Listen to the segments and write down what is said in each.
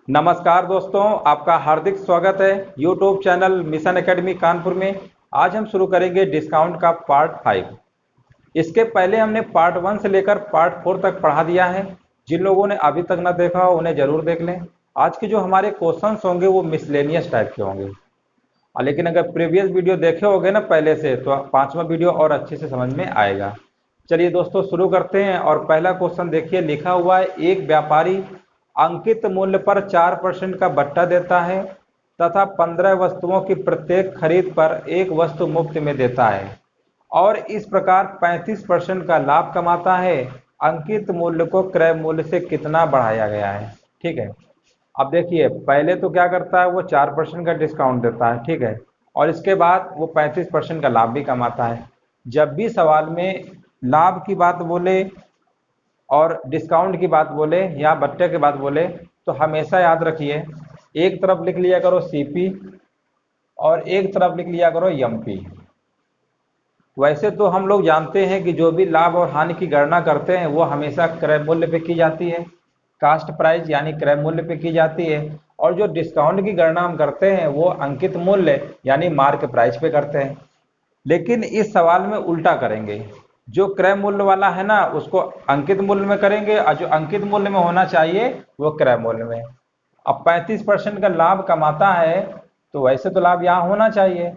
नमस्कार दोस्तों, आपका हार्दिक स्वागत है YouTube channel mission academy Kanpur में। आज हम शुरू करेंगे डिस्काउंट का पार्ट 5। इसके पहले हमने पार्ट 1 से लेकर पार्ट 4 तक पढ़ा दिया है। जिन लोगों ने अभी तक न देखा हो उन्हें जरूर देख लें। आज के जो हमारे क्वेश्चंस होंगे वो मिसलेनियस टाइप के होंगे। लेकिन अगर प्रीवियस वीडियो देखे होंगे ना पहले से, तो 5वां वीडियो और अच्छे से समझ में आएगा। चलिए दोस्तों शुरू करते हैं। और पहला क्वेश्चन देखिए, लिखा हुआ है एक व्यापारी अंकित मूल्य पर 4% का बट्टा देता है तथा 15 वस्तुओं की प्रत्येक खरीद पर एक वस्तु मुफ्त में देता है और इस प्रकार 35% का लाभ कमाता है। अंकित मूल्य को क्रय मूल्य से कितना बढ़ाया गया है। ठीक है, अब देखिए पहले तो क्या करता है, वो 4% का डिस्काउंट देता है। ठीक है, और इसके बाद वो 35% का लाभ भी कमाता है। जब भी सवाल में लाभ की बात बोले और डिस्काउंट की बात बोले या बट्टे की बात बोले, तो हमेशा याद रखिए एक तरफ लिख लिया करो सीपी और एक तरफ लिख लिया करो एमपी। वैसे तो हम लोग जानते हैं कि जो भी लाभ और हानि की गणना करते हैं वो हमेशा क्रय मूल्य पे की जाती है, कास्ट प्राइस यानी क्रय मूल्य पे की जाती है। और जो डिस्काउंट की गणना हम करते हैं वो अंकित मूल्य यानी मार्क प्राइस पे करते हैं। लेकिन इस सवाल में उल्टा करेंगे, जो क्रय मूल्य वाला है ना उसको अंकित मूल्य में करेंगे और जो अंकित मूल्य में होना चाहिए वो क्रय मूल्य में। अब 35% का लाभ कमाता है तो वैसे तो लाभ यहाँ होना चाहिए,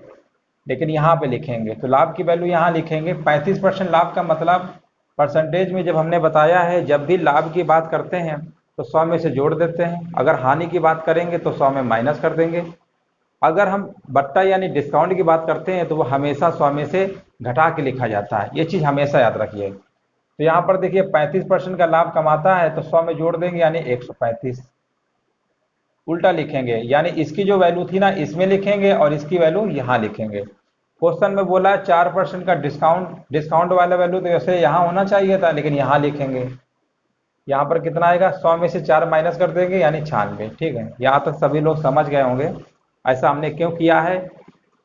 लेकिन यहाँ पे लिखेंगे तो लाभ की वैल्यू यहाँ लिखेंगे। 35% लाभ का मतलब परसेंटेज में जब हमने बताया है, जब भी लाभ की बात करते हैं तो 100 में से जोड़ देते हैं। अगर हानि की बात करेंगे तो 100 में माइनस कर देंगे। अगर हम बट्टा यानी डिस्काउंट की बात करते हैं तो वो हमेशा 100 में से घटा के लिखा जाता है। ये चीज़ हमेशा याद रखिए। तो यहाँ पर देखिए 35% का लाभ कमाता है तो 100 में जोड़ देंगे यानी 135। उल्टा लिखेंगे यानी इसकी जो वैल्यू थी ना इसमें लिखेंगे और इसकी वैल्यू यहाँ लिखेंगे। क्वेश्चन में बोला है 4% का डिस्काउंट वाला वैल्यू तो वैसे यहाँ होना चाहिए था, लेकिन यहाँ लिखेंगे। यहाँ पर कितना आएगा, 100 में से 4 माइनस कर देंगे यानी 96। ठीक है, यहाँ तक सभी लोग समझ गए होंगे ऐसा हमने क्यों किया है।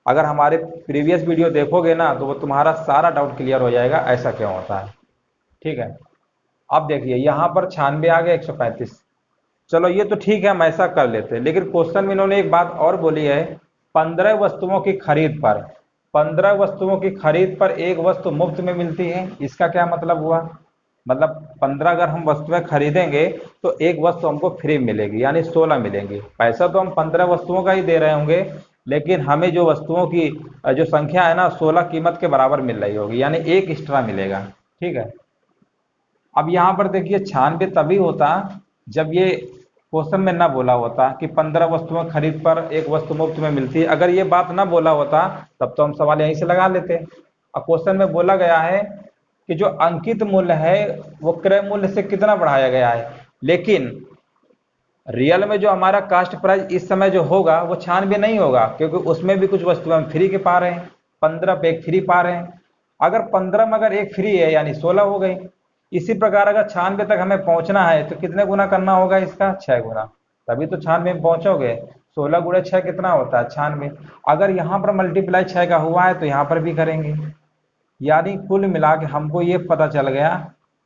अगर हमारे प्रीवियस वीडियो देखोगे ना तो वो तुम्हारा सारा डाउट क्लियर हो जाएगा ऐसा क्यों होता है। ठीक है, अब देखिए यहाँ पर 96 आ गया 135। चलो ये तो ठीक है, हम ऐसा कर लेते हैं, लेकिन क्वेश्चन में इन्होंने एक बात और बोली है, 15 वस्तुओं की खरीद पर 15 वस्तुओं की खरीद पर एक वस्तु मुफ्त में मिलती है। इसका क्या मतलब हुआ, मतलब 15 अगर हम वस्तुएं खरीदेंगे तो एक वस्तु हमको फ्री मिलेगी यानी 16 मिलेंगी। पैसा तो हम 15 वस्तुओं का ही दे रहे होंगे, लेकिन हमें जो वस्तुओं की जो संख्या है ना 16 कीमत के बराबर मिल रही होगी यानी एक एक्स्ट्रा मिलेगा। ठीक है, अब यहाँ पर देखिए 96 तभी होता जब ये क्वेश्चन में ना बोला होता कि 15 वस्तुएं खरीद पर एक वस्तु मुफ्त में मिलती है। अगर ये बात ना बोला होता तब तो हम सवाल यहीं से लगा लेते। अब क्वेश्चन में बोला गया है कि जो अंकित मूल्य है वो क्रय मूल्य से कितना बढ़ाया गया है, लेकिन रियल में जो हमारा कास्ट प्राइस इस समय जो होगा वो 96 नहीं होगा, क्योंकि उसमें भी कुछ वस्तुएं हम फ्री के पा रहे हैं। 15 पे एक फ्री पा रहे हैं। अगर 15 में अगर एक फ्री है यानी 16 हो गई। इसी प्रकार अगर 96 तक हमें पहुंचना है तो कितने गुना करना होगा इसका, 6 गुना, तभी तो 96 में पहुंचोगे। 16 गुणे 6 कितना होता है, 96। अगर यहाँ पर मल्टीप्लाई 6 का हुआ है तो यहाँ पर भी करेंगे। यानी कुल मिला के हमको ये पता चल गया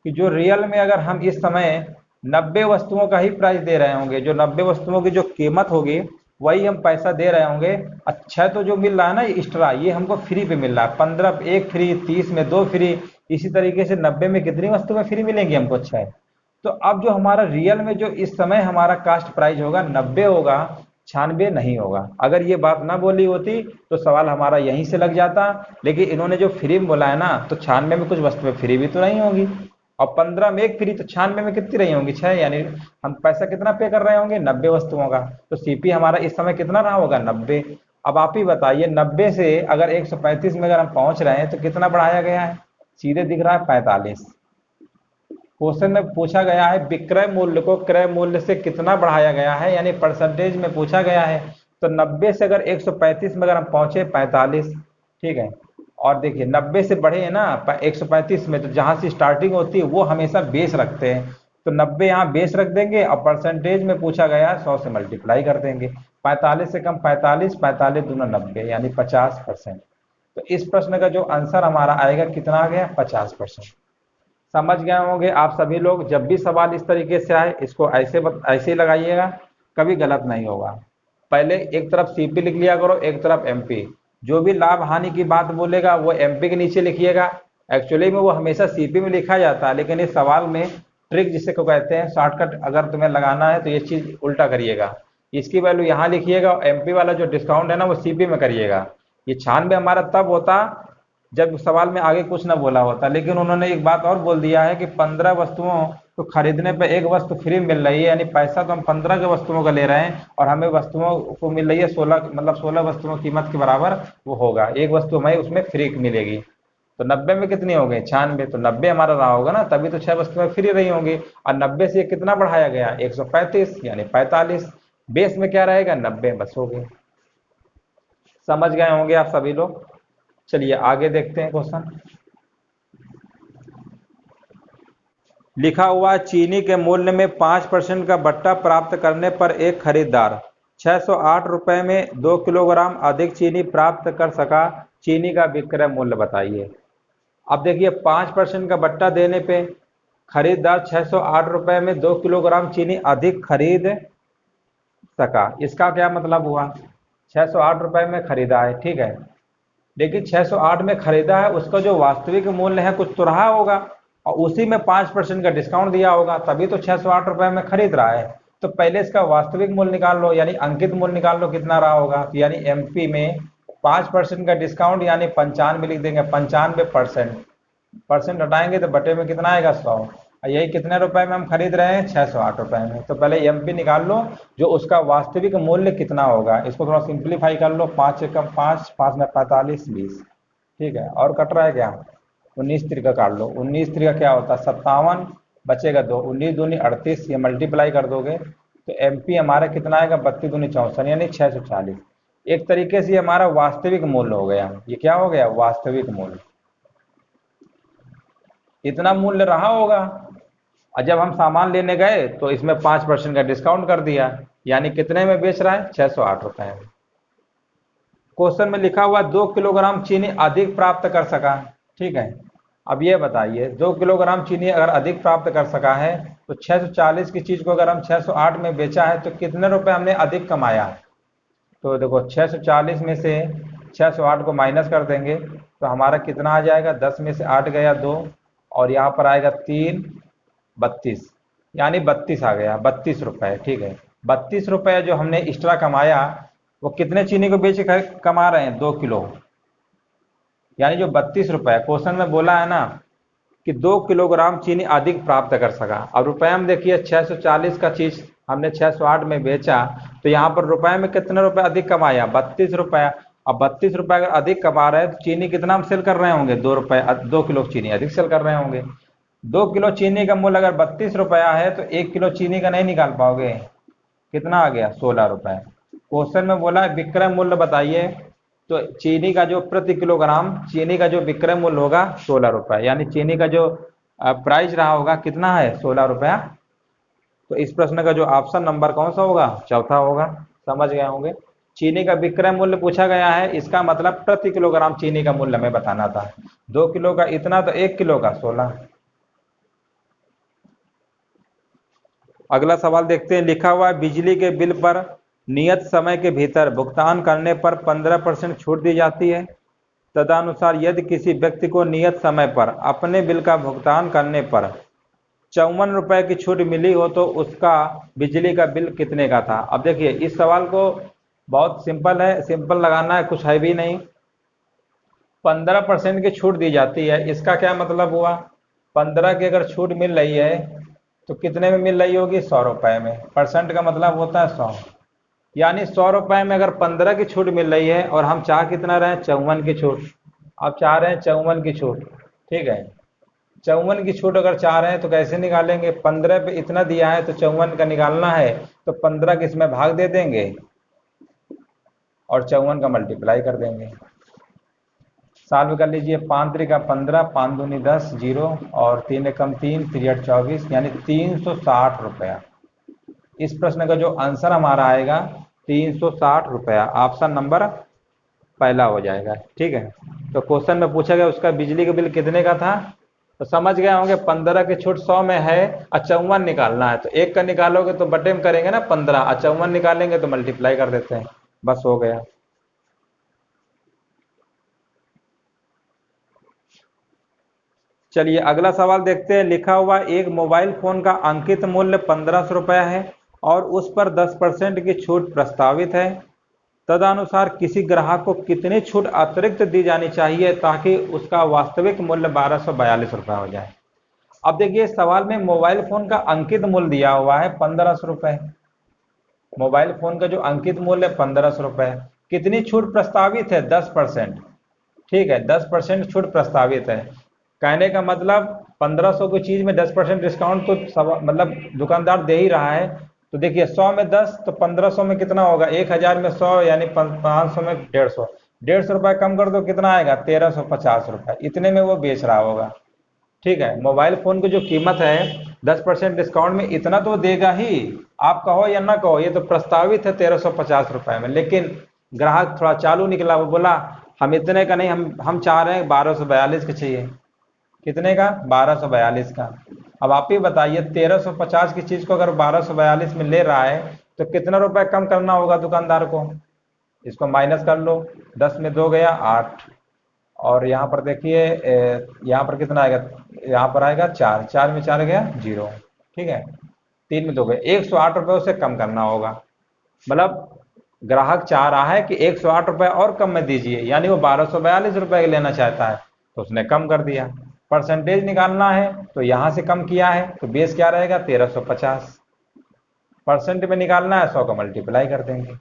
कि जो रियल में अगर हम इस समय 90 वस्तुओं का ही प्राइस दे रहे होंगे, जो 90 वस्तुओं की जो कीमत होगी वही हम पैसा दे रहे होंगे। अच्छा, तो जो मिल रहा है ना एक्स्ट्रा ये हमको फ्री पे मिल रहा है। 15 पे एक फ्री, 30 में 2 फ्री, इसी तरीके से 90 में कितनी वस्तुएं फ्री मिलेंगी हमको, 6। तो अब जो हमारा रियल में जो इस समय हमारा कास्ट प्राइस होगा 90 होगा, 96 नहीं होगा। अगर ये बात ना बोली होती तो सवाल हमारा यहीं से लग जाता। लेकिन इन्होंने जो फ्री में बोला है ना, तो 96 में कुछ वस्तुएं फ्री भी तो नहीं होगी। और 15 में एक फ्री तो 96 में कितनी रही होंगी, 6, यानी हम पैसा कितना पे कर रहे होंगे, 90 वस्तुओं का। तो सीपी हमारा इस समय कितना रहा होगा, 90। अब आप ही बताइए 90 से अगर 135 में अगर हम पहुंच रहे हैं तो कितना बढ़ाया गया है, सीधे दिख रहा है 45। क्वेश्चन में पूछा गया है विक्रय मूल्य को क्रय मूल्य से कितना बढ़ाया गया है, यानी परसेंटेज में पूछा गया है। तो 90 से अगर 135 में अगर हम पहुंचे 45। ठीक है, और देखिए 90 से बढ़े है ना 135 में, तो जहां से स्टार्टिंग होती है वो हमेशा बेस रखते हैं। तो 90 यहाँ बेस रख देंगे और परसेंटेज में पूछा गया है 100 से मल्टीप्लाई कर देंगे। 45 से कम 45, 45 दूना 90 यानी 50%। तो इस प्रश्न का जो आंसर हमारा आएगा कितना आ गया, 50%। समझ गए होंगे आप सभी लोग। जब भी सवाल इस तरीके से आए इसको ऐसे ही लगाइएगा। कभी गलत नहीं होगा। पहले एक तरफ सीपी लिख लिया करो, एक तरफ एमपी। जो भी लाभ हानि की बात बोलेगा वो एमपी के नीचे लिखिएगा। एक्चुअली में वो हमेशा सीपी में लिखा जाता है, लेकिन इस सवाल में ट्रिक जिसे को कहते हैं, शॉर्टकट अगर तुम्हें लगाना है तो ये चीज उल्टा करिएगा। इसकी वैल्यू यहाँ लिखिएगा और एमपी वाला जो डिस्काउंट है ना वो सीपी में करिएगा। ये 96 हमारा तब होता जब सवाल में आगे कुछ ना बोला होता, लेकिन उन्होंने एक बात और बोल दिया है कि 15 वस्तुओं को खरीदने पर एक वस्तु फ्री मिल रही है, यानी पैसा तो हम 15 के वस्तुओं का ले रहे हैं और हमें वस्तुओं को मिल रही है 16, मतलब 16 वस्तुओं की कीमत के बराबर वो होगा, एक वस्तु हमें उसमें फ्री मिलेगी। तो 90 में कितनी हो गई? 96। तो 90 हमारा रहा होगा ना, तभी तो 6 वस्तुएं फ्री रही होंगी। और 90 से कितना बढ़ाया गया? 135 यानी 45। बेस में क्या रहेगा? 90, बस हो गई। समझ गए होंगे आप सभी लोग। चलिए आगे देखते हैं क्वेश्चन। लिखा हुआ चीनी के मूल्य में 5% का बट्टा प्राप्त करने पर एक खरीदार 608 रुपए में 2 किलोग्राम अधिक चीनी प्राप्त कर सका। चीनी का विक्रय मूल्य बताइए। अब देखिए 5% का बट्टा देने पे खरीदार 608 रुपए में 2 किलोग्राम चीनी अधिक खरीद सका। इसका क्या मतलब हुआ? 608 रुपए में खरीदा है, ठीक है, लेकिन 608 में खरीदा है, उसका जो वास्तविक मूल्य है कुछ तो रहा होगा और उसी में 5% का डिस्काउंट दिया होगा, तभी तो 608 रुपए में खरीद रहा है। तो पहले इसका वास्तविक मूल्य निकाल लो, यानी अंकित मूल्य निकाल लो कितना रहा होगा। तो यानी एमपी में 5% का डिस्काउंट यानी 95 लिख देंगे। 95% परसेंट हटाएंगे तो बटे में कितना आएगा? 100। यही कितने रुपए में हम खरीद रहे हैं? 608 रुपए में। तो पहले एमपी निकाल लो जो उसका वास्तविक मूल्य कितना होगा। इसको थोड़ा सिंप्लीफाई कर लो। 5 एकम 5, 5 में 45, 20, ठीक है। और कट रहा है क्या? 19 त्रिका काट लो। 19 त्रिका क्या होता है? 57, बचेगा 2। 19 दूनी 38, ये मल्टीप्लाई कर दोगे तो एमपी हमारा कितना आएगा? 32 दूनी 64 यानी 640। एक तरीके से हमारा वास्तविक मूल्य हो गया। ये क्या हो गया? वास्तविक मूल्य। इतना मूल्य रहा होगा और जब हम सामान लेने गए तो इसमें 5% का डिस्काउंट कर दिया, यानी कितने में बेच रहा है? 608 रुपए में। क्वेश्चन में लिखा हुआ 2 किलोग्राम चीनी अधिक प्राप्त कर सका, ठीक है। अब ये बताइए 2 किलोग्राम चीनी अगर अधिक प्राप्त कर सका है तो 640 की चीज को अगर हम 608 में बेचा है तो कितने रुपए हमने अधिक कमाया? तो देखो 640 में से 608 को माइनस कर देंगे तो हमारा कितना आ जाएगा? 10 में से 8 गया 2 और यहाँ पर आएगा 3, 32, यानी 32 आ गया। 32 रुपए, ठीक है। 32 रुपए जो हमने एक्स्ट्रा कमाया वो कितने चीनी को बेच कर कमा रहे हैं? 2 किलो, यानी जो 32 रुपए क्वेश्चन में बोला है ना कि 2 किलोग्राम चीनी अधिक प्राप्त कर सका। अब रुपए में देखिए 640 का चीज हमने 608 में बेचा तो यहाँ पर रुपए में कितने रुपए अधिक कमाया? 32 रुपया। अब 32 रुपए अगर अधिक कमा रहे हैं तो चीनी कितना हम सेल कर रहे होंगे? 2 रुपए, 2 किलो चीनी अधिक सेल कर रहे होंगे। 2 किलो चीनी का मूल्य अगर 32 रुपया है तो 1 किलो चीनी का नहीं निकाल पाओगे। कितना आ गया? 16 रुपए। क्वेश्चन में बोला विक्रय मूल्य बताइए, तो चीनी का जो प्रति किलोग्राम चीनी का जो विक्रय मूल्य होगा 16 रुपए, यानी चीनी का जो प्राइस रहा होगा कितना है? 16 रुपया। तो इस प्रश्न का जो ऑप्शन नंबर कौन सा होगा? चौथा होगा। समझ गए होंगे। चीनी का विक्रय मूल्य पूछा गया है, इसका मतलब प्रति किलोग्राम चीनी का मूल्य हमें बताना था। 2 किलो का इतना तो 1 किलो का 16। अगला सवाल देखते हैं। लिखा हुआ है बिजली के बिल पर नियत समय के भीतर भुगतान करने पर 15% छूट दी जाती है। तदनुसार यदि किसी व्यक्ति को नियत समय पर अपने बिल का भुगतान करने पर 54 रुपए की छूट मिली हो तो उसका बिजली का बिल कितने का था? अब देखिए इस सवाल को बहुत सिंपल है, सिंपल लगाना है, कुछ है भी नहीं। 15% की छूट दी जाती है, इसका क्या मतलब हुआ? 15 की अगर छूट मिल रही है तो कितने में मिल रही होगी? 100 रुपए में। परसेंट का मतलब होता है 100, यानी 100 रुपए में अगर 15 की छूट मिल रही है और हम चाह कितना रहे हैं? 54 की छूट। आप चाह रहे हैं 54 की छूट, ठीक है। 54 की छूट अगर चाह रहे हैं तो कैसे निकालेंगे? 15 पे इतना दिया है तो 54 का निकालना है तो 15 के इसमें भाग दे देंगे और 54 का मल्टीप्लाई कर देंगे। सॉल्व कर लीजिए। 5 त्रिका 15, 5 दूनी 10, 0 और 3 एकम 3, 3 8 24, यानी 360 रुपया। इस प्रश्न का जो आंसर हमारा आएगा 360 रुपया। ऑप्शन नंबर पहला हो जाएगा, ठीक है। तो क्वेश्चन में पूछा गया उसका बिजली का बिल कितने का था? तो तो समझ गए होंगे 15 की छूट 100 में है और 54 निकालना है, तो एक का निकालोगे तो बटे में करेंगे ना 15, और 54 निकालेंगे तो मल्टीप्लाई कर देते हैं, बस हो गया। चलिए अगला सवाल देखते हैं। लिखा हुआ एक मोबाइल फोन का अंकित मूल्य 1500 रुपया है और उस पर 10% की छूट प्रस्तावित है। तदनुसार किसी ग्राहक को कितनी छूट अतिरिक्त दी जानी चाहिए ताकि उसका वास्तविक मूल्य 1242 रुपया हो जाए। अब देखिए सवाल में मोबाइल फोन का अंकित मूल्य दिया हुआ है 1500 रुपये। मोबाइल फोन का जो अंकित मूल्य 1500 रुपये, कितनी छूट प्रस्तावित है? 10%। ठीक है, 10% छूट प्रस्तावित है। कहने का मतलब 1500 की चीज में 10% डिस्काउंट तो मतलब दुकानदार दे ही रहा है। तो देखिए 100 में 10 तो 1500 में कितना होगा? 1000 में 100 यानी 500 में 150। 150 रुपये कम कर दो, कितना आएगा? 1350 रुपये। इतने में वो बेच रहा होगा। ठीक है, मोबाइल फोन की जो कीमत है 10% डिस्काउंट में इतना तो देगा ही, आप कहो या ना कहो, ये तो प्रस्तावित है 1350 रुपये में। लेकिन ग्राहक थोड़ा चालू निकला, वो बोला हम इतने का नहीं, हम चाह रहे हैं 1242 का चाहिए। कितने का? 1242 का। अब आप ही बताइए 1350 की चीज को अगर 1242 में ले रहा है तो कितना रुपए कम करना होगा दुकानदार को? इसको माइनस कर लो, 10 में 2 गया 8, और यहाँ पर देखिए यहाँ पर कितना आएगा? यहाँ पर आएगा 4, 4 में 4 गया 0। ठीक है, 3 में 2 गए, 108 रुपये उसे कम करना होगा। मतलब ग्राहक चाह रहा है कि 108 रुपये और कम में दीजिए, यानी वो 1242 रुपये लेना चाहता है, तो उसने कम कर दिया। परसेंटेज निकालना है तो यहाँ से कम किया है, तो बेस क्या रहेगा? 1350। परसेंट में निकालना है 100 का मल्टीप्लाई कर देंगे।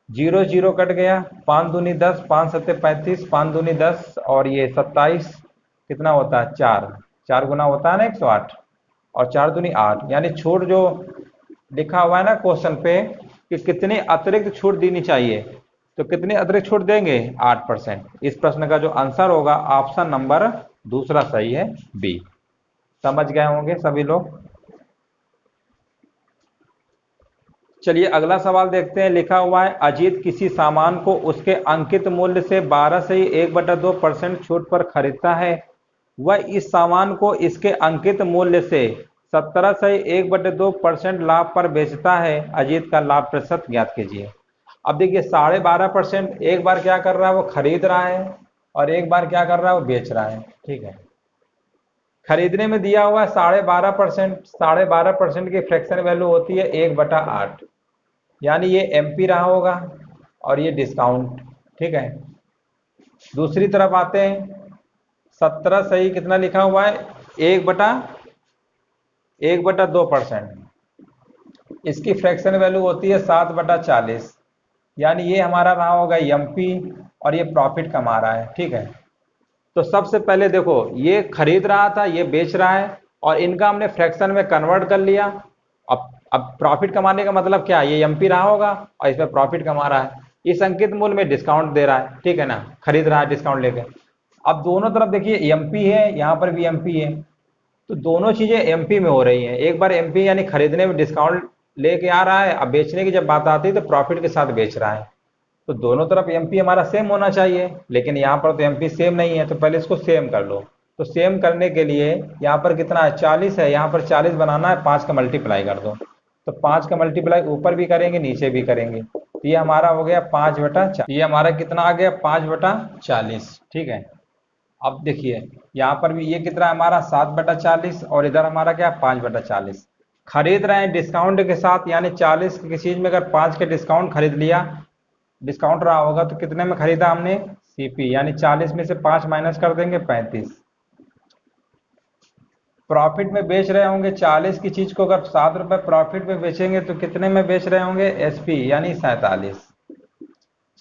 0 0 कट गया, 5 दूनी 10, 5 सत्ते 35, 5 दूनी 10 और ये 27, कितना होता है? 4, 4 गुना होता है ना 108, और 4 दूनी 8। यानी छूट जो लिखा हुआ है ना क्वेश्चन पे कि कितनी अतिरिक्त छूट देनी चाहिए, तो कितनी अतिरिक्त छूट देंगे? 8%। इस प्रश्न का जो आंसर होगा ऑप्शन नंबर दूसरा सही है, बी। समझ गए होंगे सभी लोग। चलिए अगला सवाल देखते हैं। लिखा हुआ है अजीत किसी सामान को उसके अंकित मूल्य से 12 से 1/2% छूट पर खरीदता है। वह इस सामान को इसके अंकित मूल्य से 17 से 1/2% लाभ पर बेचता है। अजीत का लाभ प्रतिशत ज्ञात कीजिए। अब देखिए 12.5%, एक बार क्या कर रहा है? वो खरीद रहा है, और एक बार क्या कर रहा है? वो बेच रहा है। ठीक है, खरीदने में दिया हुआ है 12.5%। 12.5% की फ्रैक्शन वैल्यू होती है 1/8, यानी ये एमपी रहा होगा और ये डिस्काउंट। ठीक है, दूसरी तरफ आते हैं। 17 सही कितना लिखा हुआ है? 1/2%। इसकी फ्रैक्शन वैल्यू होती है 7/40, यानी ये हमारा रहा होगा एमपी, और ये प्रॉफिट कमा रहा है। ठीक है, तो सबसे पहले देखो ये खरीद रहा था, ये बेच रहा है, और इनका हमने फ्रैक्शन में कन्वर्ट कर लिया। अब प्रॉफिट कमाने का मतलब क्या है? ये एमपी रहा होगा और इसमें प्रॉफिट कमा रहा है। इस अंकित मूल्य में डिस्काउंट दे रहा है। ठीक है ना, खरीद रहा है डिस्काउंट लेके। अब दोनों तरफ देखिए एमपी है, यहाँ पर भी एमपी है, तो दोनों चीजें एमपी में हो रही हैं। एक बार एमपी यानी खरीदने में डिस्काउंट लेके आ रहा है, अब बेचने की जब बात आती है तो प्रॉफिट के साथ बेच रहा है। तो दोनों तरफ एमपी हमारा सेम होना चाहिए, लेकिन यहाँ पर तो एमपी सेम नहीं है, तो पहले इसको सेम कर लो। तो सेम करने के लिए यहाँ पर कितना है? 40 है, यहाँ पर 40 बनाना है, 5 का मल्टीप्लाई कर दो। तो 5 का मल्टीप्लाई ऊपर भी करेंगे नीचे भी करेंगे, तो ये हमारा हो गया 5/40। ये हमारा कितना आ गया? 5/40। ठीक है, अब देखिए यहाँ पर भी ये कितना है हमारा? 7/40, और इधर हमारा क्या? 5/40। खरीद रहे हैं डिस्काउंट के साथ, यानी 40 की चीज में अगर 5 के डिस्काउंट खरीद लिया, डिस्काउंट रहा होगा तो कितने में खरीदा हमने? सीपी, यानी 40 में से 5 माइनस कर देंगे 35। प्रॉफिट में बेच रहे होंगे 40 की चीज को, अगर 7 रुपए प्रॉफिट में बेचेंगे तो कितने में बेच रहे होंगे? एसपी, यानी 47।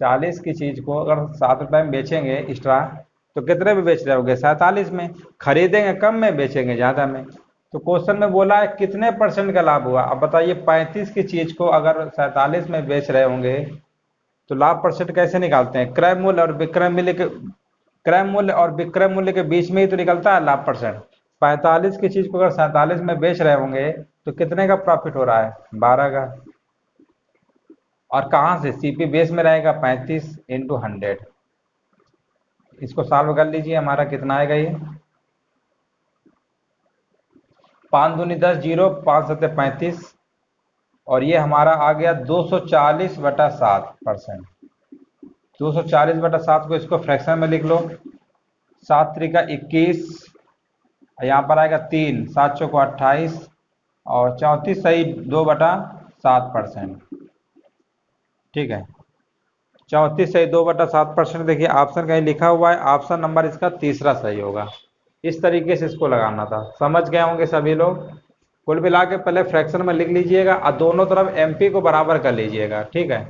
40 की चीज को अगर 7 रुपए में बेचेंगे एक्स्ट्रा, तो कितने में बेच रहे होंगे? 47 में। खरीदेंगे कम में, बेचेंगे ज्यादा में। तो क्वेश्चन में बोला है कितने परसेंट का लाभ हुआ। अब बताइए 35 की चीज को अगर 47 में बेच रहे होंगे तो लाभ परसेंट कैसे निकालते हैं? क्रय मूल्य और विक्रय मूल्य के, क्रय मूल्य और विक्रय मूल्य के बीच में ही तो निकलता है लाभ परसेंट। 45 की चीज को अगर 47 में बेच रहे होंगे तो कितने का प्रॉफिट हो रहा है? 12 का। और कहां से? सीपी बेस में रहेगा 35 इंटू 100। इसको सॉल्व कर लीजिए, हमारा कितना आएगा? ये 5 दूनी 10, 0, 5 सत्ते 35, और ये हमारा आ गया 240/7%। 240/7 को इसको फ्रैक्शन में लिख लो, 7 त्रिका 21, यहाँ पर आएगा 3, 7 चौको 28, और 34 सही 2/7%। ठीक है, 34 सही 2/7%। देखिए ऑप्शन कहीं लिखा हुआ है, ऑप्शन नंबर इसका तीसरा सही होगा। इस तरीके से इसको लगाना था, समझ गए होंगे सभी लोग। कुल मिला के पहले फ्रैक्शन में लिख लीजिएगा और दोनों तरफ एमपी को बराबर कर लीजिएगा। ठीक है,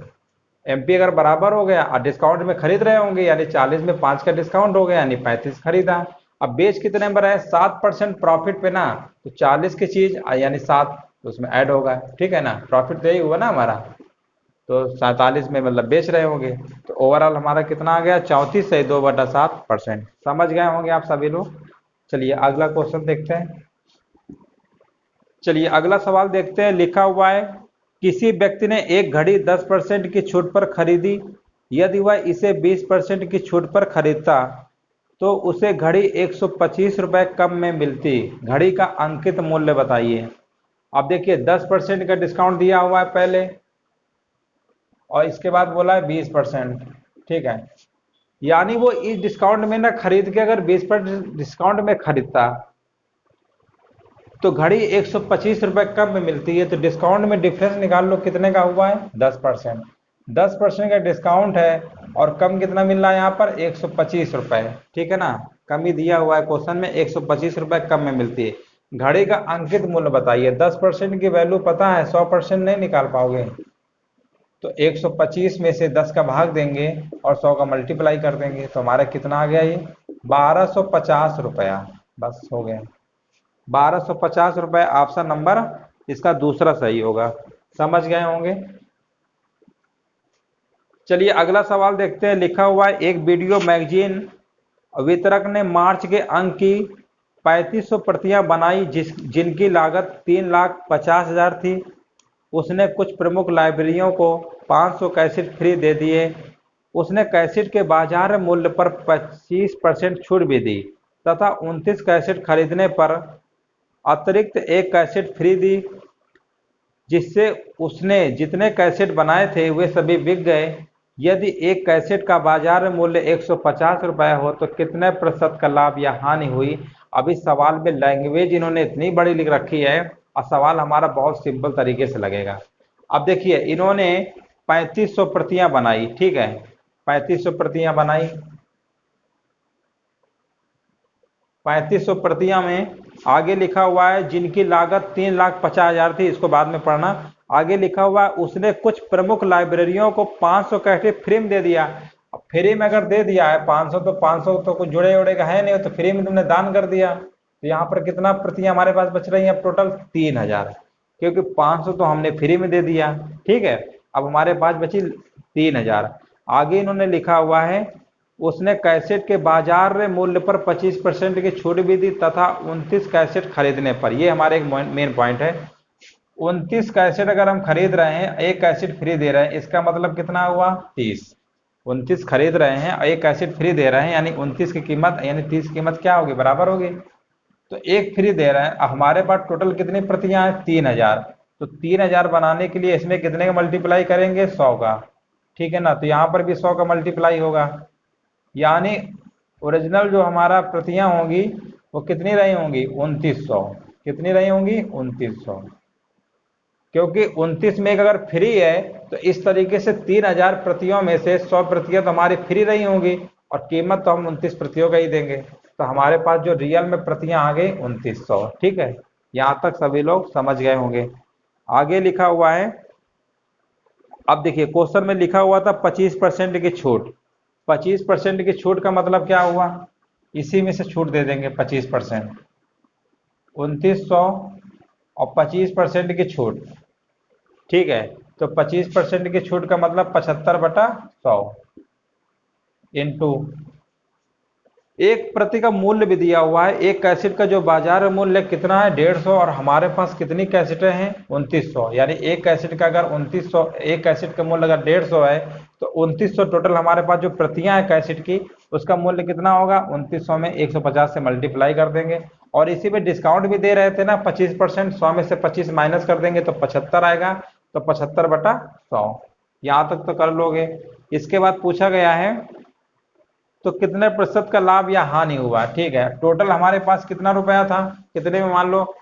एमपी अगर बराबर हो गया और डिस्काउंट में खरीद रहे होंगे, यानी 40 में 5 का डिस्काउंट हो गया, यानी 35 खरीदा। अब बेच कितने में रहे? 7% प्रॉफिट पे ना, तो 40 की चीज यानी 7 तो उसमें ऐड होगा। ठीक है ना, प्रॉफिट तो यही हुआ ना हमारा, तो 47 में मतलब बेच रहे होंगे, तो ओवरऑल हमारा कितना आ गया? 34 से 2/7%। समझ गए होंगे आप सभी लोग। चलिए अगला क्वेश्चन देखते हैं। चलिए अगला सवाल देखते हैं। लिखा हुआ है, किसी व्यक्ति ने एक घड़ी 10% की छूट पर खरीदी। यदि वह इसे 20% की छूट पर खरीदता तो उसे घड़ी 125 रुपए कम में मिलती। घड़ी का अंकित मूल्य बताइए। अब देखिए 10% का डिस्काउंट दिया हुआ है पहले, और इसके बाद बोला है 20%। ठीक है, यानी वो इस डिस्काउंट में ना खरीद के अगर 20% डिस्काउंट में खरीदता तो घड़ी 125 रुपए कम में मिलती है। तो डिस्काउंट में डिफरेंस निकाल लो, कितने का हुआ है? 10%। 10% का डिस्काउंट है और कम कितना मिल रहा है यहाँ पर? 125 रुपए। ठीक है ना, कमी दिया हुआ है क्वेश्चन में, 125 रुपए कम में मिलती है। घड़ी का अंकित मूल्य बताइए। 10% की वैल्यू पता है, 100% नहीं निकाल पाओगे, तो 125 में से 10 का भाग देंगे और 100 का मल्टीप्लाई कर देंगे, तो हमारा कितना आ गया? ये 1250 रुपया। बस हो गया, 1250 रुपए। ऑप्शन नंबर इसका दूसरा सही होगा। समझ गए होंगे। चलिए अगला सवाल देखते हैं। लिखा हुआ है, एक वीडियो मैगजीन वितरक ने मार्च के अंक की 3500 प्रतियां बनाई जिनकी लागत 3,50,000 थी। उसने कुछ प्रमुख लाइब्रेरियों को 500 कैसेट फ्री दे दिए। उसने कैसेट के बाजार मूल्य पर 25% छूट भी दी तथा 29 कैसेट खरीदने पर अतिरिक्त एक कैसेट फ्री दी, जिससे उसने जितने कैसेट बनाए थे वे सभी बिक गए। यदि एक कैसेट का बाजार मूल्य 150 रुपए हो तो कितने प्रतिशत का लाभ या हानि हुई। अब इस सवाल में लैंग्वेज इन्होंने इतनी बड़ी लिख रखी है और सवाल हमारा बहुत सिंपल तरीके से लगेगा। अब देखिए इन्होंने 3500 प्रतियां बनाई। ठीक है, 3500 प्रतियां बनाई। 3500 प्रतियां में आगे लिखा हुआ है जिनकी लागत 3,50,000 थी। इसको बाद में पढ़ना। आगे लिखा हुआ है, उसने कुछ प्रमुख लाइब्रेरियों को 500 कैसेट फ्री में दे दिया। अब फ्री में अगर दे दिया है 500, तो 500 तो कुछ जुड़े उड़ेगा है नहीं, तो फ्री में तुमने दान कर दिया। तो यहाँ पर कितना प्रतियां हमारे पास बच रही हैं? टोटल 3,000, क्योंकि 500 तो हमने फ्री में दे दिया। ठीक है, अब हमारे पास बची 3,000। आगे इन्होंने लिखा हुआ है, उसने कैसेट के बाजार मूल्य पर 25% की छूट भी दी तथा 29 कैसेट खरीदने पर। ये हमारे एक मेन पॉइंट है। 29 कैसेट अगर हम खरीद रहे हैं, एक कैसेट फ्री दे रहे हैं, इसका मतलब कितना हुआ? 30। 29 खरीद रहे हैं और एक कैसेट फ्री दे रहे हैं, यानी 29 की कीमत यानी 30 की कीमत क्या होगी? बराबर होगी। तो एक फ्री दे रहे हैं। अब हमारे पास टोटल कितनी प्रतियां हैं? 3,000। तो 3,000 बनाने के लिए इसमें कितने का मल्टीप्लाई करेंगे? 100 का। ठीक है ना, तो यहाँ पर भी 100 का मल्टीप्लाई होगा, यानी ओरिजिनल जो हमारा प्रतियां होंगी वो कितनी रही होंगी? 2900। कितनी रही होंगी? 2900। क्योंकि 29 में अगर फ्री है तो इस तरीके से 3,000 प्रतियों में से 100 प्रतियां तो हमारी फ्री रही होंगी और कीमत तो हम 29 प्रतियों का ही देंगे। तो हमारे पास जो रियल में प्रतियां आ गई 2900। ठीक है, यहाँ तक सभी लोग समझ गए होंगे। आगे लिखा हुआ है, अब देखिए क्वेश्चन में लिखा हुआ था 25% की छूट। 25% की छूट का मतलब क्या हुआ? इसी में से छूट दे देंगे 25%। 2900 और 25% की छूट। ठीक है, तो 25% की छूट का मतलब 75/100 इंटू एक प्रति का मूल्य भी दिया हुआ है। एक कैसेट का जो बाजार मूल्य कितना है? 150, और हमारे पास कितनी कैसेटें हैं? 2900। यानी एक कैसेट का अगर 2900, एक कैसेट का मूल्य अगर 150 है तो 2900 टोटल हमारे पास जो प्रतियां हैं कैसेट की उसका मूल्य कितना होगा 2900 में 150 से मल्टीप्लाई कर देंगे। और इसी पे डिस्काउंट भी दे रहे थे ना 25%, 100 में से 25 माइनस कर देंगे तो 75 आएगा, तो 75/100। यहाँ तक तो कर लोगे। इसके बाद पूछा गया है तो कितने प्रतिशत का लाभ या हानि हुआ। ठीक है, टोटल हमारे पास कितना रुपया था, कितने में, मान लो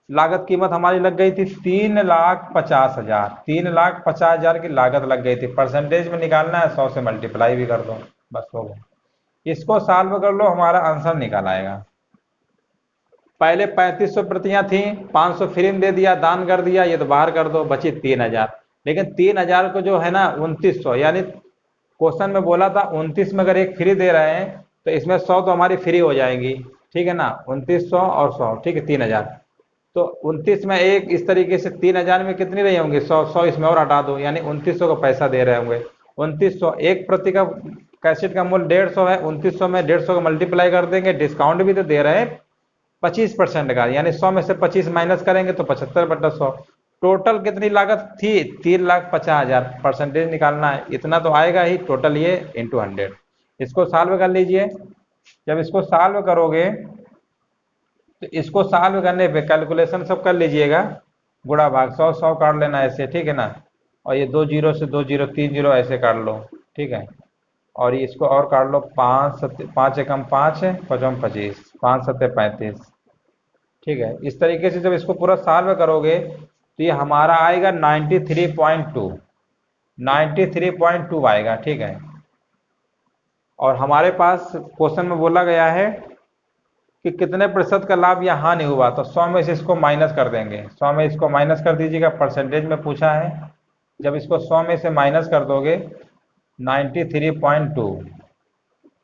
लागत कीमत हमारी लग गई थी 3,50,000, 3,50,000 की लागत लग गई थी। परसेंटेज में निकालना है, 100 से मल्टीप्लाई भी कर दो, बस हो गया। इसको सॉल्व कर लो, हमारा आंसर निकल आएगा। पहले 3500 प्रतियां थी, 500 फ्री में दे दिया, दान कर दिया, ये तो बाहर कर दो, बची 3000। लेकिन 3000 को जो है ना 2900, यानी क्वेश्चन में बोला था 29 में अगर एक फ्री दे रहे हैं तो इसमें 100 तो हमारी फ्री हो जाएंगी। ठीक है ना, 2900 और 100, ठीक है 3000। तो 29 में एक इस तरीके से 3000 में कितनी रही होंगी 100, 100 इसमें और हटा दो, यानी 2900 का पैसा दे रहे होंगे। 2900 एक प्रति का कैसेट का मूल्य 150 है, 2900 में 150 का मल्टीप्लाई कर देंगे, डिस्काउंट भी तो दे रहे हैं 25% का, यानी 100 में से 25 माइनस करेंगे तो 75/100। टोटल कितनी लागत थी 3,50,000, परसेंटेज निकालना है, इतना तो आएगा ही टोटल, ये इंटू 100। इसको सॉल्व कर लीजिए। जब इसको सॉल्व करोगे तो इसको सॉल्व करने पे कैलकुलेशन सब कर लीजिएगा, गुणा भाग 100, 100 काट लेना ऐसे, ठीक है ना, और ये 2 जीरो से 2 जीरो 3 जीरो ऐसे काट लो, ठीक है। और इसको और काट लो, 5 एकम 5 है, 5 25, 5 सत्ते 35। ठीक है, इस तरीके से जब इसको पूरा सॉल्व करोगे तो ये हमारा आएगा 93.2, 93.2 आएगा। ठीक है, और हमारे पास क्वेश्चन में बोला गया है कि कितने प्रतिशत का लाभ या हानि हुआ, तो 100 में से इसको माइनस कर देंगे, 100 में इसको माइनस कर दीजिएगा, परसेंटेज में पूछा है। जब इसको 100 में से माइनस कर दोगे 93.2,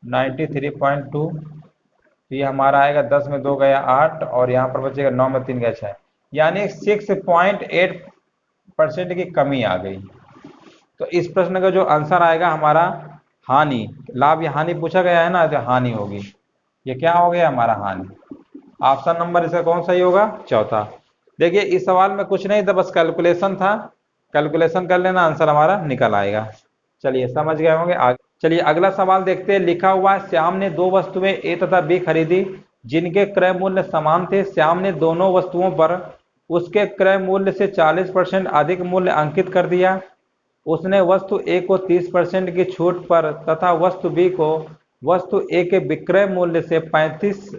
93.2, तो ये हमारा आएगा 10 में 2 गया 8, और यहाँ पर बचेगा 9 में 3 गया 6, यानी 6.8% की कमी आ गई। तो इस प्रश्न का जो आंसर आएगा हमारा हानि, लाभ या हानि पूछा गया है ना, तो हानि होगी। ये क्या हो गया हमारा हानि। ऑप्शन नंबर इसका कौन सही होगा, चौथा। देखिए इस सवाल में कुछ नहीं था, बस कैलकुलेशन था, कैलकुलेशन कर लेना, आंसर हमारा निकल आएगा। चलिए समझ गए होंगे। आगे चलिए अगला सवाल देखते हैं। लिखा हुआ है श्याम ने दो वस्तुएं ए तथा बी खरीदी जिनके क्रय मूल्य समान थे। श्याम ने दोनों वस्तुओं पर उसके क्रय मूल्य से 40% अधिक मूल्य अंकित कर दिया। उसने वस्तु ए को 30% की छूट पर तथा वस्तु बी को वस्तु ए के विक्रय मूल्य से 35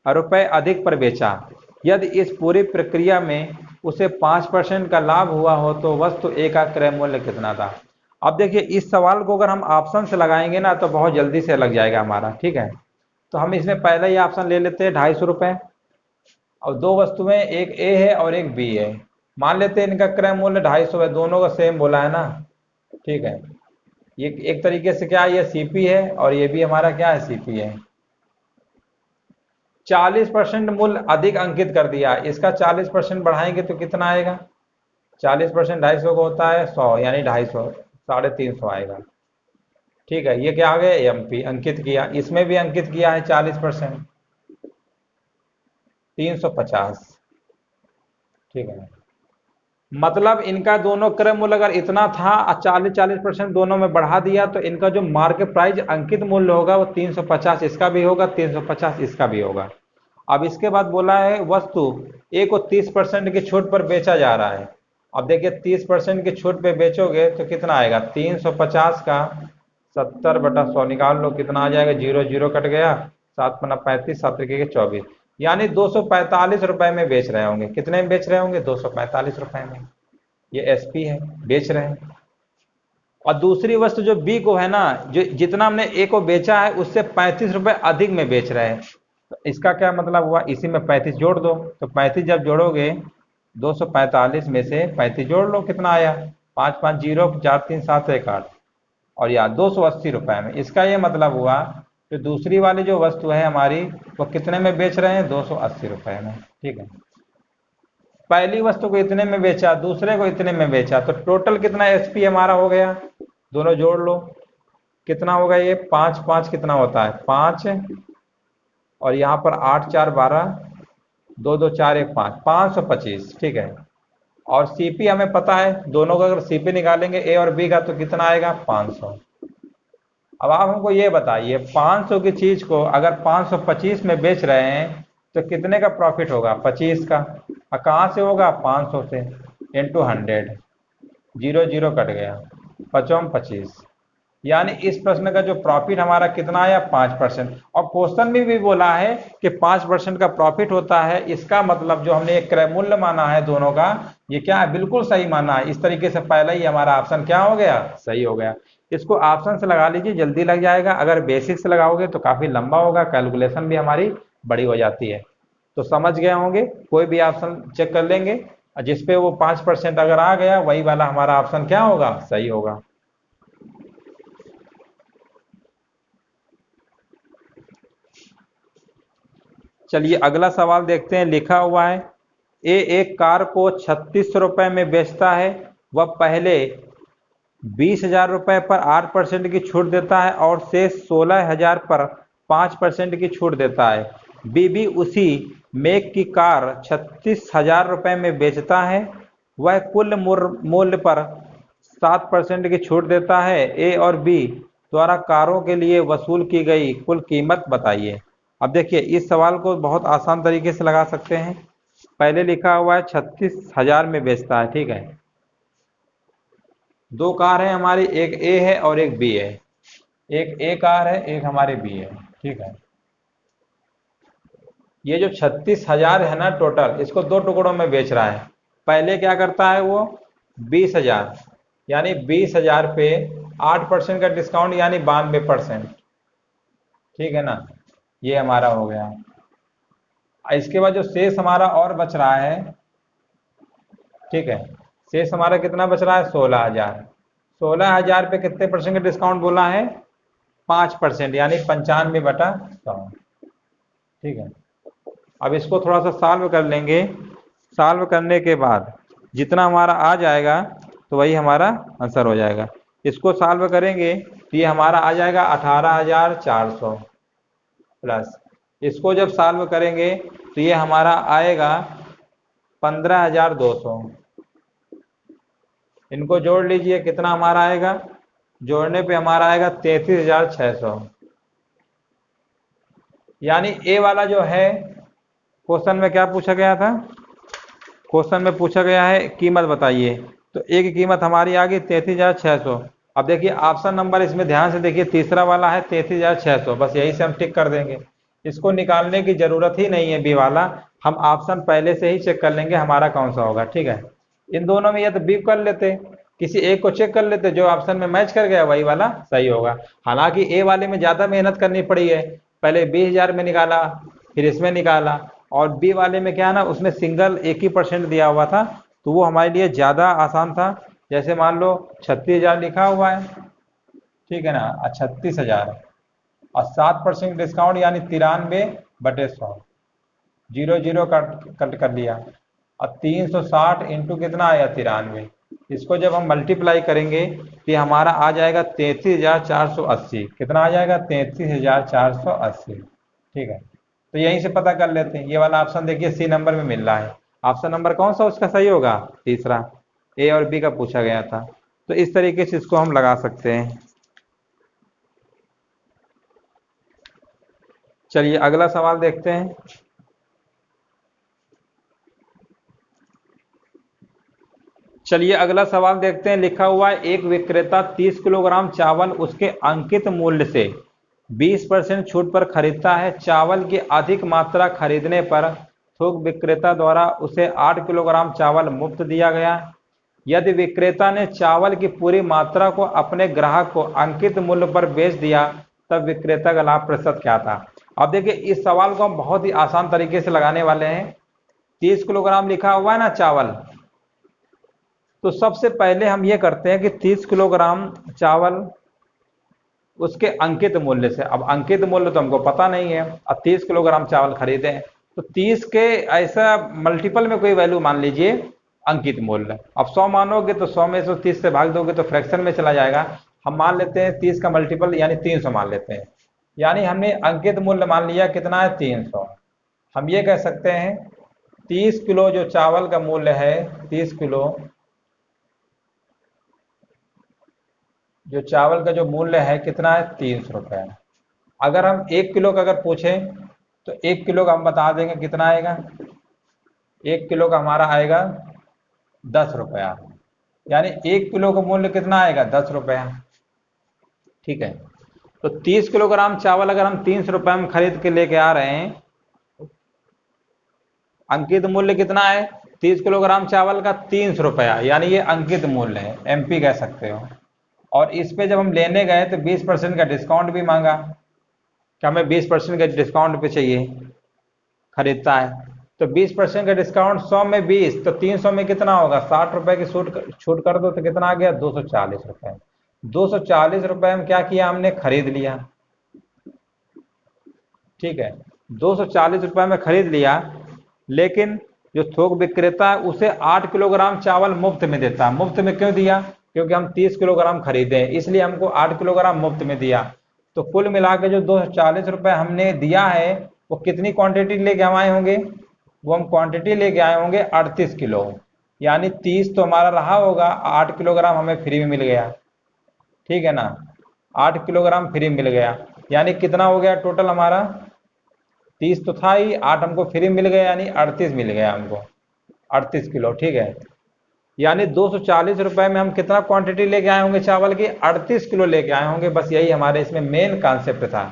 रुपए अधिक पर बेचा। यदि इस पूरी प्रक्रिया में उसे 5% का लाभ हुआ हो तो वस्तु ए का क्रय मूल्य कितना था। अब देखिए इस सवाल को अगर हम ऑप्शन से लगाएंगे ना तो बहुत जल्दी से लग जाएगा हमारा। ठीक है, तो हम इसमें पहले ही ऑप्शन ले लेते हैं 250 रुपये, और दो वस्तुएं एक ए है और एक बी है। मान लेते हैं इनका क्रय मूल्य 250 है, दोनों का सेम बोला है ना। ठीक है, ये एक तरीके से क्या है, ये सीपी है और ये भी हमारा क्या है, सीपी है। 40% मूल्य अधिक अंकित कर दिया, इसका 40% बढ़ाएंगे तो कितना आएगा, 40% 250 का होता है 100, यानी 250, 350 आएगा। ठीक है, ये क्या आ गया, एमपी अंकित किया, इसमें भी अंकित किया है 40%, 350। ठीक है, मतलब इनका दोनों क्रय मूल्य अगर इतना था, 40% दोनों में बढ़ा दिया तो इनका जो मार्केट प्राइस अंकित मूल्य होगा वो 350 इसका भी होगा, 350 इसका भी होगा। अब इसके बाद बोला है वस्तु ए को 30% की छूट पर बेचा जा रहा है। अब देखिए 30% की छूट पे बेचोगे तो कितना आएगा, 350 का 70/100 निकाल लो, कितना आ जाएगा, 0 0 कट गया, 7 पन्ना 35, 7 के 24, यानी 245 रुपए में बेच रहे होंगे। कितने में बेच रहे होंगे, 245 रुपए में। ये एसपी है, बेच रहे हैं। और दूसरी वस्तु जो बी को है ना, जो जितना हमने ए को बेचा है उससे 35 रुपए अधिक में बेच रहे हैं, तो इसका क्या मतलब हुआ, इसी में 35 जोड़ दो, तो 35 जब जोड़ोगे 245 में से 35 जोड़ लो, कितना आया, 5 5 0 4 3 7 1 8, और यहाँ 280 रुपए में। इसका ये मतलब हुआ तो दूसरी वाली जो वस्तु है हमारी वो कितने में बेच रहे हैं, 280 रुपए में। ठीक है, पहली वस्तु को इतने में बेचा, दूसरे को इतने में बेचा, तो टोटल कितना एसपी हमारा हो गया, दोनों जोड़ लो, कितना होगा, ये 5 5 कितना होता है 5, और यहाँ पर 8 4 12, 2 2 4 1 5, 525। ठीक है, और सीपी हमें पता है, दोनों का अगर सीपी निकालेंगे ए और बी का तो कितना आएगा, 500। अब आप हमको ये बताइए 500 की चीज को अगर 525 में बेच रहे हैं तो कितने का प्रॉफिट होगा? 25 का। और कहाँ से होगा? 500 से, इंटू 100, जीरो जीरो कट गया, 25, यानी इस प्रश्न का जो प्रॉफिट हमारा कितना आया? 5%। और क्वेश्चन में भी बोला है कि 5% का प्रॉफिट होता है। इसका मतलब जो हमने एक क्रय मूल्य माना है दोनों का, ये क्या है? बिल्कुल सही माना है। इस तरीके से पहला ही हमारा ऑप्शन क्या हो गया? सही हो गया। इसको ऑप्शन से लगा लीजिए, जल्दी लग जाएगा। अगर बेसिक से लगाओगे तो काफी लंबा होगा, कैलकुलेशन भी हमारी बड़ी हो जाती है। तो समझ गए होंगे, कोई भी ऑप्शन चेक कर लेंगे, जिसपे वो 5% अगर आ गया वही वाला हमारा ऑप्शन क्या होगा? सही होगा। चलिए अगला सवाल देखते हैं। लिखा हुआ है ए एक कार को 3600 रुपए में बेचता है। वह पहले 20,000 रुपए पर 8% की छूट देता है और शेष 16,000 पर 5% की छूट देता है। बी भी उसी मेक की कार 36,000 रुपए में बेचता है। वह कुल मूल्य पर 7% की छूट देता है। ए और बी द्वारा कारों के लिए वसूल की गई कुल कीमत बताइए। अब देखिए इस सवाल को बहुत आसान तरीके से लगा सकते हैं। पहले लिखा हुआ है 36,000 में बेचता है, ठीक है। दो कार है हमारी, एक ए है और एक बी है। एक ए कार है, एक हमारी बी है, ठीक है। ये जो 36,000 है ना टोटल, इसको दो टुकड़ों में बेच रहा है। पहले क्या करता है वो? 20,000, यानी 20,000 पे 8% का डिस्काउंट, यानी 92%, ठीक है ना। ये हमारा हो गया। इसके बाद जो शेष हमारा और बच रहा है, ठीक है, शेष हमारा कितना बच रहा है? 16,000। 16,000 पे कितने परसेंट का डिस्काउंट बोला है? 5%, यानी 95/100, ठीक है। अब इसको थोड़ा सा सॉल्व कर लेंगे। सॉल्व करने के बाद जितना हमारा आ जाएगा तो वही हमारा आंसर हो जाएगा। इसको सॉल्व करेंगे तो ये हमारा आ जाएगा 18,400 प्लस, इसको जब सॉल्व करेंगे तो ये हमारा आएगा 15,200। इनको जोड़ लीजिए, कितना हमारा आएगा? जोड़ने पे हमारा आएगा 33,600। यानी ए वाला जो है, क्वेश्चन में क्या पूछा गया था? क्वेश्चन में पूछा गया है कीमत बताइए, तो ए की कीमत हमारी आ गई 33,600। अब देखिए ऑप्शन नंबर, इसमें ध्यान से देखिए, तीसरा वाला है 33,600, बस यही से हम टिक कर देंगे। इसको निकालने की जरूरत ही नहीं है बी वाला, हम ऑप्शन पहले से ही चेक कर लेंगे हमारा कौन सा होगा, ठीक है। इन दोनों में या तो बी कर लेते, किसी एक को चेक कर लेते, जो ऑप्शन में मैच कर गया वही वाला सही होगा। हालांकि ए वाले में ज्यादा मेहनत करनी पड़ी है, पहले 20,000 में निकाला, फिर इसमें निकाला। और बी वाले में क्या है ना, उसमें सिंगल एक ही परसेंट दिया हुआ था, तो वो हमारे लिए ज्यादा आसान था। जैसे मान लो 36,000 लिखा हुआ है, ठीक है ना, 36,000 और 7% डिस्काउंट, यानी 93/100, जीरो जीरो कट कट कर लिया। और 360 इंटू कितना आया? 93। इसको जब हम मल्टीप्लाई करेंगे तो ये हमारा आ जाएगा 33,480। कितना आ जाएगा? 33,480, ठीक है। तो यहीं से पता कर लेते हैं। ये वाला ऑप्शन देखिए सी नंबर में मिल रहा है। ऑप्शन नंबर कौन सा उसका सही होगा? तीसरा, ए और बी का पूछा गया था। तो इस तरीके से इसको हम लगा सकते हैं। चलिए अगला सवाल देखते हैं। चलिए अगला सवाल देखते हैं। लिखा हुआ है एक विक्रेता 30 किलोग्राम चावल उसके अंकित मूल्य से 20% छूट पर खरीदता है। चावल की अधिक मात्रा खरीदने पर थोक विक्रेता द्वारा उसे 8 किलोग्राम चावल मुफ्त दिया गया। यदि विक्रेता ने चावल की पूरी मात्रा को अपने ग्राहक को अंकित मूल्य पर बेच दिया तब विक्रेता का लाभ प्रतिशत क्या था? अब देखिए इस सवाल को हम बहुत ही आसान तरीके से लगाने वाले हैं। 30 किलोग्राम लिखा हुआ है ना चावल, तो सबसे पहले हम ये करते हैं कि 30 किलोग्राम चावल उसके अंकित मूल्य से, अब अंकित मूल्य तो हमको पता नहीं है, अब 30 किलोग्राम चावल खरीदे हैं तो 30 के ऐसा मल्टीपल में कोई वैल्यू मान लीजिए अंकित मूल्य। अब 100 मानोगे तो 100 में से 30 से भाग दोगे तो फ्रैक्शन में चला जाएगा। हम मान लेते हैं 30 का मल्टीपल यानी 300 मान लेते हैं, यानी हमने अंकित मूल्य मान लिया कितना है? 300। हम ये कह सकते हैं 30 किलो जो चावल का मूल्य है, 30 किलो जो चावल का जो मूल्य है कितना है, 300 रुपये। अगर हम 1 किलो का अगर पूछें तो 1 किलो का हम बता देंगे कितना आएगा, 1 किलो का हमारा आएगा 10 रुपया, यानी 1 किलो का मूल्य कितना आएगा, 10 रुपया। ठीक है, तो 30 किलोग्राम चावल अगर हम 300 रुपये में खरीद के लेके आ रहे हैं, अंकित मूल्य कितना है 30 किलोग्राम चावल का, 300 रुपया, यानी ये अंकित मूल्य है, एमपी कह सकते हो। और इस पे जब हम लेने गए तो 20% का डिस्काउंट भी मांगा कि हमें 20% का डिस्काउंट पे चाहिए, खरीदता है तो 20% का डिस्काउंट 100 में 20 तो 300 में कितना होगा, 60 रुपए की छूट कर दो तो कितना आ गया, 240 रुपए। 240 रुपए में क्या किया, हमने खरीद लिया। ठीक है, 240 रुपए में खरीद लिया, लेकिन जो थोक विक्रेता है उसे 8 किलोग्राम चावल मुफ्त में देता है। मुफ्त में क्यों दिया, क्योंकि हम 30 किलोग्राम खरीदे इसलिए हमको 8 किलोग्राम मुफ्त में दिया। तो कुल मिला के जो 240 रुपए हमने दिया है वो कितनी क्वांटिटी लेके हम आए होंगे, वो हम क्वांटिटी लेके आए होंगे 38 किलो, यानी 30 तो हमारा रहा होगा, 8 किलोग्राम हमें फ्री में मिल गया। ठीक है ना, 8 किलोग्राम फ्री मिल गया, यानी कितना हो गया टोटल हमारा, 30 तो था ही, 8 हमको फ्री मिल गया, यानी 38 मिल गया हमको, 38 किलो। ठीक है, यानी 240 रुपए में हम कितना क्वांटिटी लेके आए होंगे चावल की, 38 किलो लेके आए होंगे। बस यही हमारे इसमें मेन कॉन्सेप्ट था।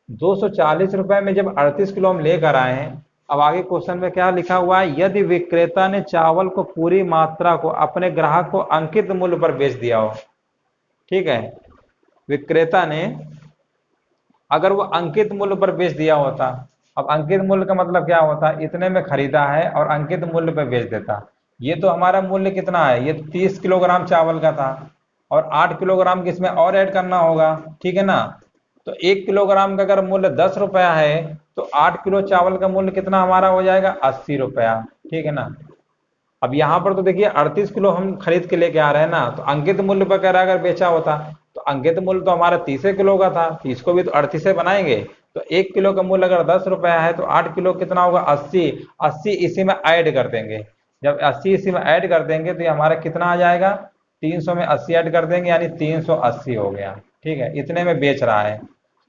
240 रुपए में जब 38 किलो हम लेकर आए हैं, अब आगे क्वेश्चन में क्या लिखा हुआ है, यदि विक्रेता ने चावल को पूरी मात्रा को अपने ग्राहक को अंकित मूल्य पर बेच दिया हो। ठीक है, विक्रेता ने अगर वो अंकित मूल्य पर बेच दिया होता, अब अंकित मूल्य का मतलब क्या होता है, इतने में खरीदा है और अंकित मूल्य पर बेच देता। ये तो हमारा मूल्य कितना है, ये 30 किलोग्राम चावल का था और 8 किलोग्राम किसमें और ऐड करना होगा। ठीक है ना, तो 1 किलोग्राम का अगर मूल्य 10 रुपया है तो 8 किलो चावल का मूल्य कितना हमारा हो जाएगा, 80 रुपया। ठीक है ना, अब यहाँ पर तो देखिए 38 किलो हम खरीद के लेके आ रहे हैं ना, तो अंकित मूल्य पर कह रहा अगर बेचा होता तो अंकित मूल्य तो हमारा 30 किलो का था, 30 को भी तो 38 से बनाएंगे, तो 1 किलो का मूल्य अगर 10 रुपया है तो 8 किलो कितना होगा, 80। 80 इसी में ऐड कर देंगे, जब 80 इसी में ऐड कर देंगे तो ये हमारा कितना आ जाएगा, 300 में 80 ऐड कर देंगे, यानी 380 हो गया। ठीक है, इतने में बेच रहा है।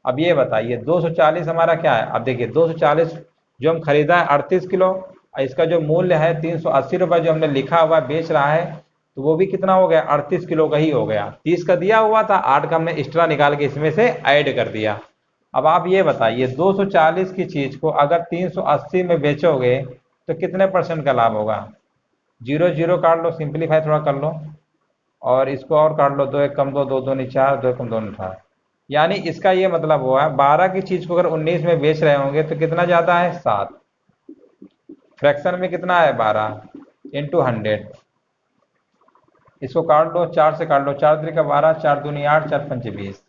अब ये बताइए 240 हमारा क्या है, अब देखिए 240 जो हम खरीदा है 38 किलो, इसका जो मूल्य है 380 रुपये जो हमने लिखा हुआ बेच रहा है, तो वो भी कितना हो गया, 38 किलो का ही हो गया। 30 का दिया हुआ था, 8 का हमने एक्स्ट्रा निकाल के इसमें से ऐड कर दिया। अब आप ये बताइए 240 की चीज को अगर 380 में बेचोगे तो कितने % का लाभ होगा। 0 0 काट लो, सिंप्लीफाई थोड़ा कर लो, और इसको और काट लो, 2 1 कम 2, 2 2 नहीं 4, 2 1 कम 2 नहीं 18। यानी इसका ये मतलब हुआ 12 की चीज को अगर 19 में बेच रहे होंगे तो कितना ज्यादा है, 7। फ्रैक्शन में कितना है, 12 इंटू 100, इसको काट लो, 4 से काट लो, 4 3 का 12, 4 दूनी 8, 4 पंचे 20,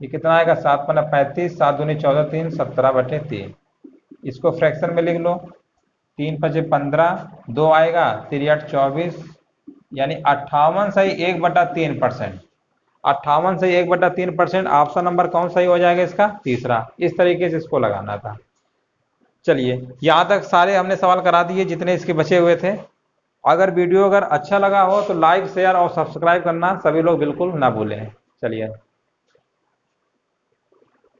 ये कितना आएगा, 7 पन्ना 35, 7 दूनी 14, 3 17/3। इसको फ्रैक्शन में लिख लो, 3 5 15, 2 आएगा, 3 8 24, यानी 58 सही 1/3%। 58 सही 1/3%। ऑप्शन नंबर कौन सही हो जाएगा इसका, तीसरा। इस तरीके से इसको लगाना था। चलिए यहाँ तक सारे हमने सवाल करा दिए जितने इसके बचे हुए थे। अगर वीडियो अगर अच्छा लगा हो तो लाइक शेयर और सब्सक्राइब करना सभी लोग बिल्कुल ना भूलें। चलिए।